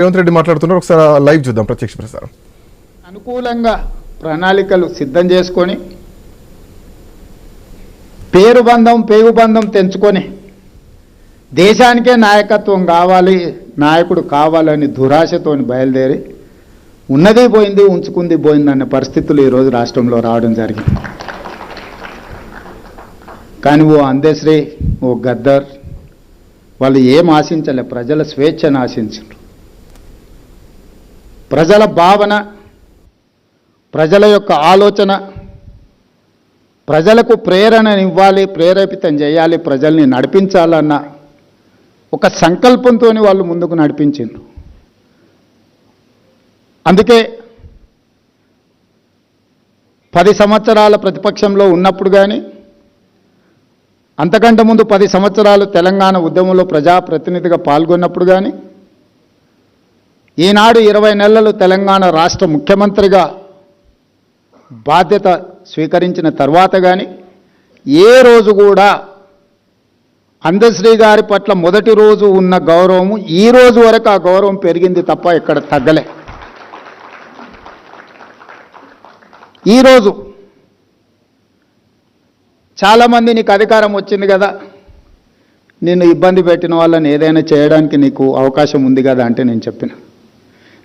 రేవంత్ రెడ్డి మాట్లాడుతున్నారు, ఒకసారి లైవ్ చూద్దాం ప్రత్యక్ష ప్రసారం. అనుకూలంగా ప్రణాళికలు సిద్ధం చేసుకొని పేగుబంధం తెంచుకొని దేశానికే నాయకత్వం కావాలి, నాయకుడు కావాలని దురాశతోని బయలుదేరి ఉన్నది పోయింది ఉంచుకుంది పోయింది అనే పరిస్థితులు ఈరోజు రాష్ట్రంలో రావడం జరిగింది. కానీ ఓ అందశ్రీ, ఓ గద్దర్ వాళ్ళు ఏం ఆశించలే, ప్రజల స్వేచ్ఛను ఆశించారు. ప్రజల భావన, ప్రజల యొక్క ఆలోచన, ప్రజలకు ప్రేరణనివ్వాలి, ప్రేరేపితం చేయాలి, ప్రజల్ని నడిపించాలన్న ఒక సంకల్పంతో వాళ్ళు ముందుకు నడిపించారు. అందుకే 10 సంవత్సరాల ప్రతిపక్షంలో ఉన్నప్పుడు కానీ, అంతకంటే ముందు 10 సంవత్సరాలు తెలంగాణ ఉద్యమంలో ప్రజాప్రతినిధిగా పాల్గొన్నప్పుడు కానీ, ఈనాడు 20 నెలలు తెలంగాణ రాష్ట్ర ముఖ్యమంత్రిగా బాధ్యత స్వీకరించిన తర్వాత కానీ ఏ రోజు కూడా అందశ్రీ గారి పట్ల మొదటి రోజు ఉన్న గౌరవము ఈ రోజు వరకు ఆ గౌరవం పెరిగింది తప్ప ఎక్కడ తగ్గలే. ఈరోజు చాలామంది నీకు అధికారం వచ్చింది కదా, నిన్ను ఇబ్బంది పెట్టిన వాళ్ళని ఏదైనా చేయడానికి నీకు అవకాశం ఉంది కదా అంటే నేను చెప్పిన,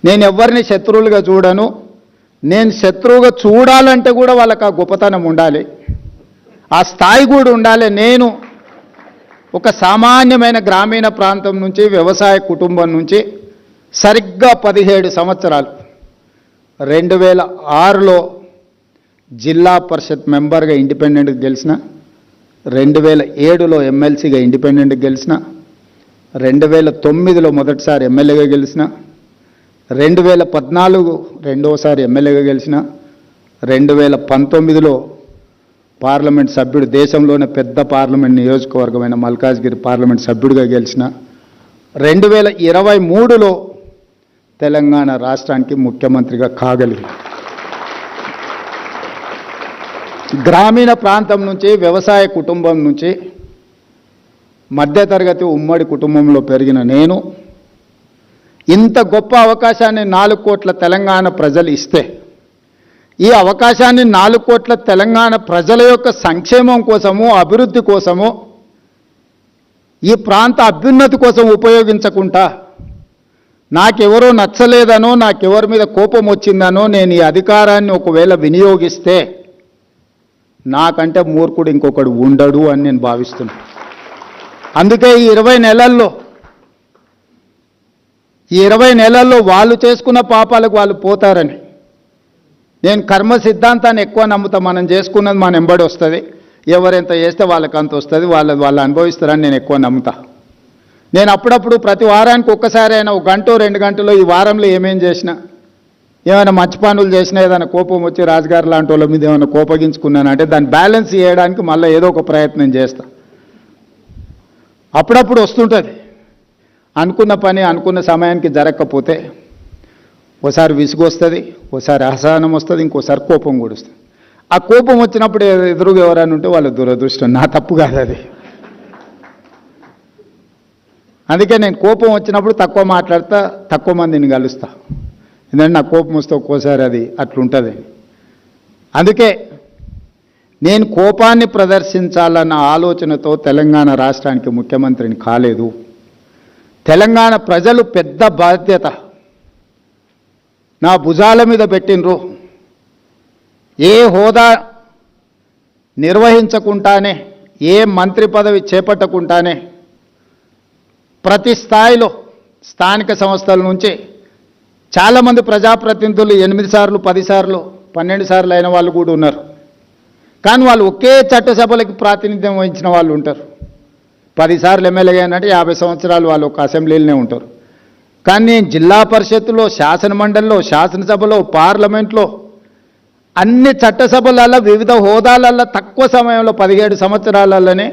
నేను ఎవరిని శత్రువులుగా చూడను. నేను శత్రువుగా చూడాలంటే కూడా వాళ్ళకి ఆ గొప్పతనం ఉండాలి, ఆ స్థాయి కూడా ఉండాలి. నేను ఒక సామాన్యమైన గ్రామీణ ప్రాంతం నుంచి, వ్యవసాయ కుటుంబం నుంచి సరిగ్గా 17 సంవత్సరాలు 2006లో జిల్లా పరిషత్ మెంబర్గా ఇండిపెండెంట్గా గెలిచిన, 2007లో ఎమ్మెల్సీగా ఇండిపెండెంట్గా గెలిచిన, 2009లో మొదటిసారి ఎమ్మెల్యేగా గెలిచిన, 2014 రెండోసారి ఎమ్మెల్యేగా గెలిచిన, 2019లో పార్లమెంట్ సభ్యుడు, దేశంలోనే పెద్ద పార్లమెంట్ నియోజకవర్గమైన మల్కాజ్గిరి పార్లమెంట్ సభ్యుడిగా గెలిచిన, 2023లో తెలంగాణ రాష్ట్రానికి ముఖ్యమంత్రిగా కాగలిగింది. గ్రామీణ ప్రాంతం నుంచి, వ్యవసాయ కుటుంబం నుంచి, మధ్యతరగతి ఉమ్మడి కుటుంబంలో పెరిగిన నేను ఇంత గొప్ప అవకాశాన్ని 4 కోట్ల తెలంగాణ ప్రజలు ఇస్తే, ఈ అవకాశాన్ని 4 కోట్ల తెలంగాణ ప్రజల యొక్క సంక్షేమం కోసము, అభివృద్ధి కోసము, ఈ ప్రాంత అభ్యున్నతి కోసం ఉపయోగించకుండా నాకెవరో నచ్చలేదనో, నాకెవరి మీద కోపం వచ్చిందనో నేను ఈ అధికారాన్ని ఒకవేళ వినియోగిస్తే నాకంటే మూర్ఖుడు ఇంకొకడు ఉండడు అని నేను భావిస్తున్నాను. అందుకే ఈ 20 నెలల్లో వాళ్ళు చేసుకున్న పాపాలకు వాళ్ళు పోతారని నేను కర్మ సిద్ధాంతాన్ని ఎక్కువ నమ్ముతా. మనం చేసుకున్నది మన ఎంబడి వస్తుంది, ఎవరెంత చేస్తే వాళ్ళకి అంత వస్తుంది, వాళ్ళు అనుభవిస్తారని నేను ఎక్కువ నమ్ముతా. నేను అప్పుడప్పుడు ప్రతి వారానికి ఒక్కసారి అయినా 1 గంట 2 గంటలో ఈ వారంలో ఏమేం చేసినా, ఏమైనా మంచి పనులు చేసినా, ఏదైనా కోపం వచ్చి రాజుగారు లాంటి వాళ్ళ మీద ఏమైనా కోపగించుకున్నానంటే దాన్ని బ్యాలెన్స్ చేయడానికి మళ్ళీ ఏదో ఒక ప్రయత్నం చేస్తా. అప్పుడప్పుడు వస్తుంటుంది, అనుకున్న పని అనుకున్న సమయానికి జరగకపోతే ఓసారి విసుగు వస్తుంది, ఓసారి అసహనం వస్తుంది, ఇంకోసారి కోపం కూడా వస్తుంది. ఆ కోపం వచ్చినప్పుడు ఎదురుగా ఎవరైనా ఉంటే వాళ్ళ దురదృష్టం, నా తప్పు కాదు అది. అందుకే నేను కోపం వచ్చినప్పుడు తక్కువ మాట్లాడతా, తక్కువ మందిని కలుస్తా. ఎందుకంటే నా కోపం వస్తే ఒక్కోసారి అది అట్లుంటుంది. అందుకే నేను కోపాన్ని ప్రదర్శించాలన్న ఆలోచనతో తెలంగాణ రాష్ట్రానికి ముఖ్యమంత్రిని కాలేదు. తెలంగాణ ప్రజలు పెద్ద బాధ్యత నా భుజాల మీద పెట్టినరు. ఏ హోదా నిర్వహించకుండానే, ఏ మంత్రి పదవి చేపట్టకుండానే ప్రతి స్థాయిలో స్థానిక సంస్థల నుంచి చాలామంది ప్రజాప్రతినిధులు 8 సార్లు 10 సార్లు 12 సార్లు అయిన వాళ్ళు కూడా ఉన్నారు. కానీ వాళ్ళు ఒకే చట్టసభలకి ప్రాతినిధ్యం వహించిన వాళ్ళు ఉంటారు. 10 సార్లు ఎమ్మెల్యే అయినట్టు 50 సంవత్సరాలు వాళ్ళు ఒక అసెంబ్లీలోనే ఉంటారు. కానీ జిల్లా పరిషత్తులో, శాసనమండలిలో, శాసనసభలో, పార్లమెంట్లో, అన్ని చట్టసభలలో, వివిధ హోదాలలో తక్కువ సమయంలో 17 సంవత్సరాలలోనే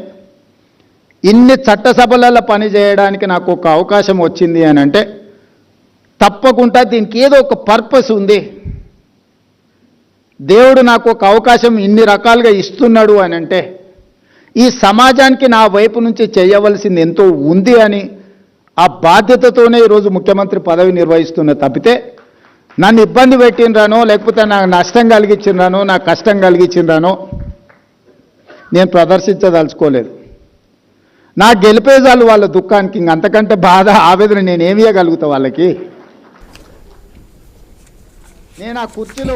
ఇన్ని చట్టసభలలో పనిచేయడానికి నాకు ఒక అవకాశం వచ్చింది అని అంటే తప్పకుండా దీనికి ఏదో ఒక పర్పస్ ఉంది. దేవుడు నాకు ఒక అవకాశం ఇన్ని రకాలుగా ఇస్తున్నాడు అని అంటే ఈ సమాజానికి నా వైపు నుంచి చేయవలసింది ఎంతో ఉంది అని ఆ బాధ్యతతోనే ఈరోజు ముఖ్యమంత్రి పదవి నిర్వహిస్తున్న తప్పితే నన్ను ఇబ్బంది పెట్టినరానో లేకపోతే నాకు నష్టం కలిగించినరానో నాకు కష్టం కలిగించినరానో నేను ప్రదర్శించదలుచుకోలేదు. నా గెలిపేజాలు వాళ్ళ దుఃఖానికి అంతకంటే బాధ ఆవేదన నేనేమియగలుగుతా వాళ్ళకి. నేను ఆ కుర్చీలో